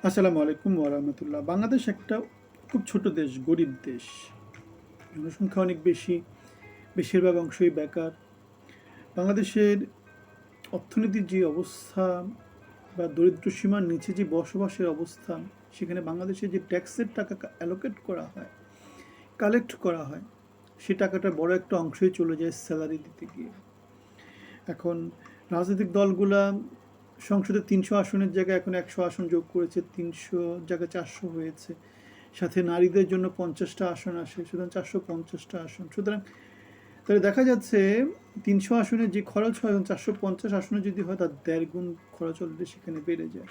আসসালামু আলাইকুম ওরহমতুল্লাহ। বাংলাদেশ একটা খুব ছোট দেশ, গরিব দেশ। জনসংখ্যা অনেক বেশি, বেশিরভাগ অংশই বেকার। বাংলাদেশের অর্থনীতির যে অবস্থা বা দরিদ্র সীমার নিচে যে বসবাসের অবস্থান, সেখানে বাংলাদেশে যে ট্যাক্সের টাকা অ্যালোকেট করা হয়, কালেক্ট করা হয়, সে টাকাটা বড় একটা অংশই চলে যায় স্যালারি দিতে গিয়ে। এখন রাজনৈতিক দলগুলা সংসদে ৩০০ আসনের জায়গায় এখন ১০০ আসন যোগ করেছে, ৩০০ জায়গায় ৪০০ হয়েছে। সাথে নারীদের জন্য ৫০টা আসন আসে, সুতরাং ৪৫০টা আসন। সুতরাং তাহলে দেখা যাচ্ছে ৩০০ আসনের যে খরচ হয় এবং ৪৫০ আসনে যদি হয়, তার ১.৫ গুণ খরচ অলরেডি সেখানে বেড়ে যায়।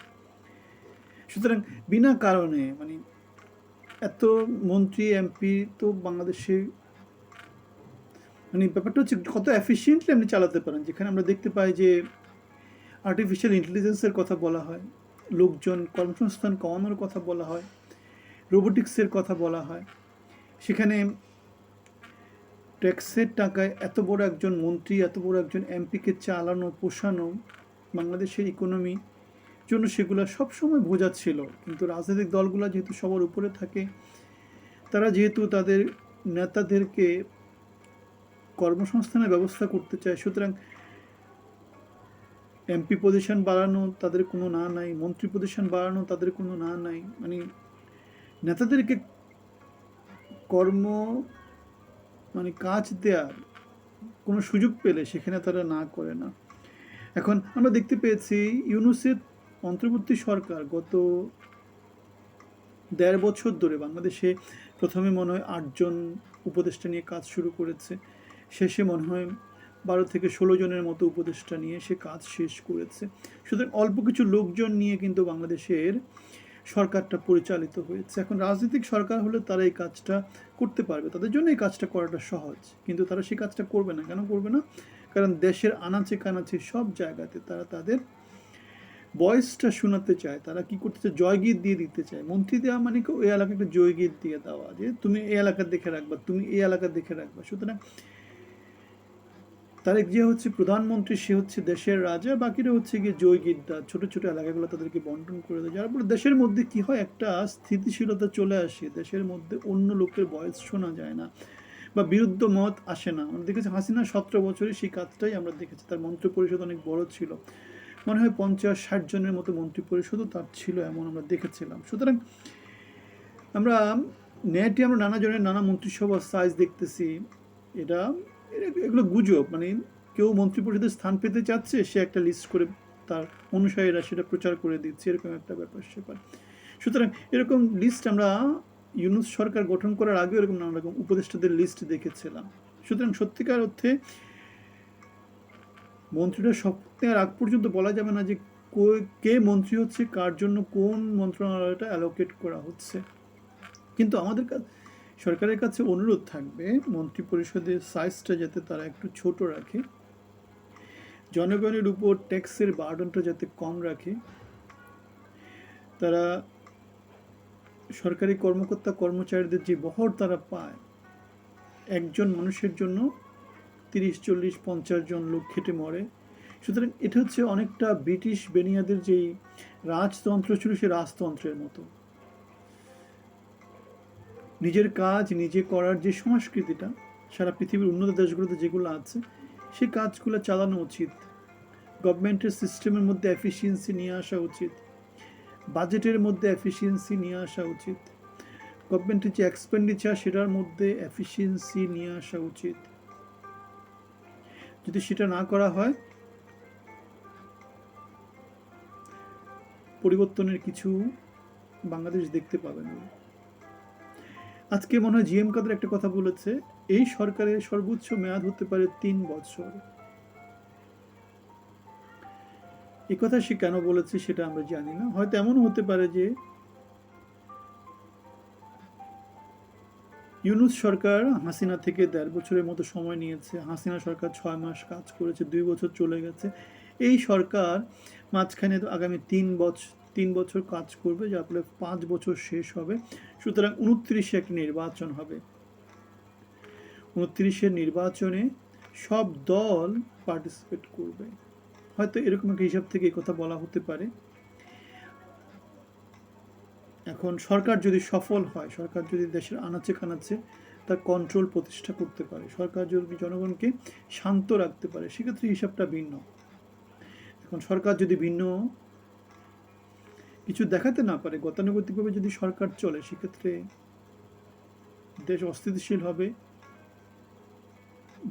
সুতরাং বিনা কারণে মানে এত মন্ত্রী এমপি তো বাংলাদেশে মানে ব্যাপারটা হচ্ছে কত এফিসিয়েন্টলি আপনি চালাতে পারেন, যেখানে আমরা দেখতে পাই যে আর্টিফিশিয়াল ইন্টেলিজেন্সের কথা বলা হয়, লোকজন কর্মসংস্থান কমানোর কথা বলা হয়, রোবোটিক্সের কথা বলা হয়। সেখানে ট্যাক্সের টাকায় এত বড় একজন মন্ত্রী, এত বড় একজন এমপিকে চালানো, পোষানো, বাংলাদেশের ইকোনমি জন্য সেগুলো সবসময় বোঝা ছিল। কিন্তু রাজনৈতিক দলগুলো যেহেতু সবার উপরে থাকে, তারা যেহেতু তাদের নেতাদেরকে কর্মসংস্থানের ব্যবস্থা করতে চায়, সুতরাং এমপি পজিশন বাড়ানো তাদের কোনো না নাই, মন্ত্রী পজিশন বাড়ানো তাদের কোনো না নাই। মানে নেতাদেরকে কর্ম মানে কাজ দেওয়ার কোনো সুযোগ পেলে সেখানে তারা না করে না। এখন আমরা দেখতে পেয়েছি ইউনূসের অন্তর্বর্তী সরকার গত ১.৫ বছর ধরে বাংলাদেশে প্রথমে মনে হয় ৮ জন উপদেষ্টা নিয়ে কাজ শুরু করেছে, শেষে মনে হয় ১২ থেকে ১৬ জনের মতো উপদেষ্টা নিয়ে সে কাজ শেষ করেছে। সুতরাং অল্প কিছু লোকজন নিয়ে কিন্তু বাংলাদেশের সরকারটা পরিচালিত হয়েছে। এখন রাজনৈতিক সরকার হলে তারা এই কাজটা করতে পারবে, তাদের জন্য এই কাজটা করাটা সহজ। কিন্তু তারা সেই কাজটা করবে না। কেন করবে না? কারণ দেশের আনাচে কানাচে সব জায়গাতে তারা তাদের ভয়েসটা শোনাতে চায়। তারা কি করতে চায়? জয়গীত দিয়ে দিতে চায়। মন্ত্রী দেওয়া মানে কি ওই এলাকাকে একটা জয়গীত দিয়ে দেওয়া, যে তুমি এই এলাকা দেখে রাখবা, তুমি এই এলাকা দেখে রাখবা। সুতরাং তারেক জিয়া হচ্ছে প্রধানমন্ত্রী, সে হচ্ছে দেশের রাজা, বাকিরা হচ্ছে গিয়ে জয়গীতটা ছোট ছোট এলাকাগুলো তাদেরকে বন্টন করে দেয়, যার ফলে দেশের মধ্যে কি হয়, একটা স্থিতিশীলতা চলে আসে। দেশের মধ্যে অন্য লোকের ভয়েস শোনা যায় না বা বিরুদ্ধ মত আসে না। আমরা দেখেছি হাসিনা ১৭ বছরে সেই কাজটাই আমরা দেখেছি। তার মন্ত্রী পরিষদ অনেক বড় ছিল, মনে হয় ৫০-৬০ জনের মতো মন্ত্রী পরিষদও তার ছিল, এমন আমরা দেখেছিলাম। সুতরাং আমরা নেটে আমরা নানা জনের নানা মন্ত্রিসভার সাইজ দেখতেছি। এটা এগুলো গুজব। মানে কেউ মন্ত্রী পরিষদের স্থান পেতে চাচ্ছে, সে একটা লিস্ট করে তার অনুসারীরা সেটা প্রচার করে দিচ্ছে, এরকম একটা ব্যাপার স্যাপার। সুতরাং এরকম লিস্ট আমরা ইউনূস সরকার গঠন করার আগে এরকম নানা রকম উপদেষ্টাদের লিস্ট দেখেছিলাম। সুতরাং সত্যিকার অর্থে মন্ত্রীরা শপথ নেওয়ার আগ পর্যন্ত বলা যাবে না যে কে মন্ত্রী হচ্ছে, কার জন্য কোন মন্ত্রণালয়টা অ্যালোকেট করা হচ্ছে। কিন্তু আমাদের সরকারের কাছে অনুরোধ থাকবে মন্ত্রী পরিষদের সাইজটা যাতে তারা একটু ছোট রাখে, জনগণের উপর ট্যাক্সের বার্ডনটা যাতে কম রাখে। তারা সরকারি কর্মকর্তা কর্মচারীদের যে বহর তারা পায়, একজন মানুষের জন্য ৩০, ৪০, ৫০ জন লোক খেটে মরে। সুতরাং এটা হচ্ছে অনেকটা ব্রিটিশ বেনিয়াদের যেই রাজতন্ত্র ছিল, সে রাজতন্ত্রের মতো। নিজের কাজ নিজে করার যে সংস্কৃতিটা সারা পৃথিবীর উন্নত দেশগুলোতে যেগুলো আছে, সেই কাজগুলো চালানো উচিত। গভর্নমেন্টের সিস্টেমের মধ্যে এফিসিয়েন্সি নিয়ে আসা উচিত, বাজেটের মধ্যে এফিসিয়েন্সি নিয়ে আসা উচিত, গভর্নমেন্টের যে এক্সপেন্ডিচার সেটার মধ্যে এফিসিয়েন্সি নিয়ে আসা উচিত। যদি সেটা না করা হয়, পরিবর্তনের কিছু বাংলাদেশ দেখতে পাবে না। আজকে মনে হয় জিএম কাদের একটা কথা বলেছে, এই সরকারের সর্বোচ্চ মেয়াদ হতে পারে ৩ বছর। এই কথা সে কেন বলেছে সেটা আমরা জানি না। হয়তো এমনও হতে পারে যে ইউনূস সরকার হাসিনা থেকে ১.৫ বছরের মতো সময় নিয়েছে, হাসিনা সরকার ৬ মাস কাজ করেছে, ২ বছর চলে গেছে। এই সরকার মাঝখানে আগামী ৩ বছর কাজ করবে, যার ফলে ৫ বছর শেষ হবে। সুতরাং ২৯-এ একটা নির্বাচন হবে। ২৯-এর নির্বাচনে সব দল পার্টিসিপেট করবে। হয়তো এরকম একটা হিসাব থেকে এই কথা বলা হতে পারে। এখন সরকার যদি সফল হয়, সরকার যদি দেশের আনাচে কানাচে তার কন্ট্রোল প্রতিষ্ঠা করতে পারে, সরকার যদি জনগণকে শান্ত রাখতে পারে, সেক্ষেত্রে হিসাবটা ভিন্ন। এখন সরকার যদি ভিন্ন কিছু দেখাতে না পারে, গতানুগতিকভাবে যদি সরকার চলে, সেক্ষেত্রে দেশ অস্থিতিশীল হবে।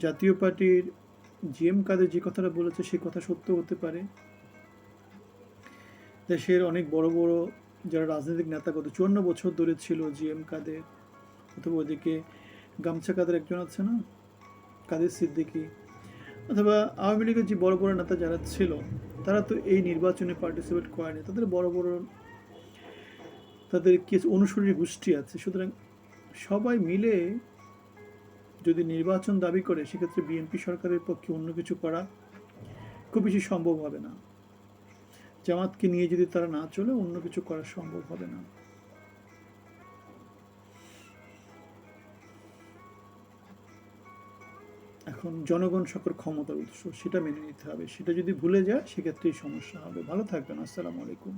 জাতীয় পার্টির জিএম কাদের যে কথাটা বলেছে সে কথা সত্য হতে পারে। দেশের অনেক বড় বড় যারা রাজনৈতিক নেতা গত 54 বছর ধরে ছিল, জিএম কাদের, অথবা ওদিকে গামছা কাদের একজন আছে না, কাদের সিদ্দিকী, অথবা আওয়ামী লীগের যে বড় বড় নেতা যারা ছিল, তারা তো এই নির্বাচনে পার্টিসিপেট করেনি। তাদের বড় বড় তাদের কিছু অনুসারী গোষ্ঠী আছে। সুতরাং সবাই মিলে যদি নির্বাচন দাবি করে, সেক্ষেত্রে বিএনপি সরকারের পক্ষে অন্য কিছু করা খুব বেশি সম্ভব হবে না। জামাতকে নিয়ে যদি তারা না চলে, অন্য কিছু করা সম্ভব হবে না। এখন জনগণ সকল ক্ষমতার উৎস, সেটা মেনে নিতে হবে। সেটা যদি ভুলে যায়, সেক্ষেত্রেই সমস্যা হবে। ভালো থাকবেন। আসসালামু আলাইকুম।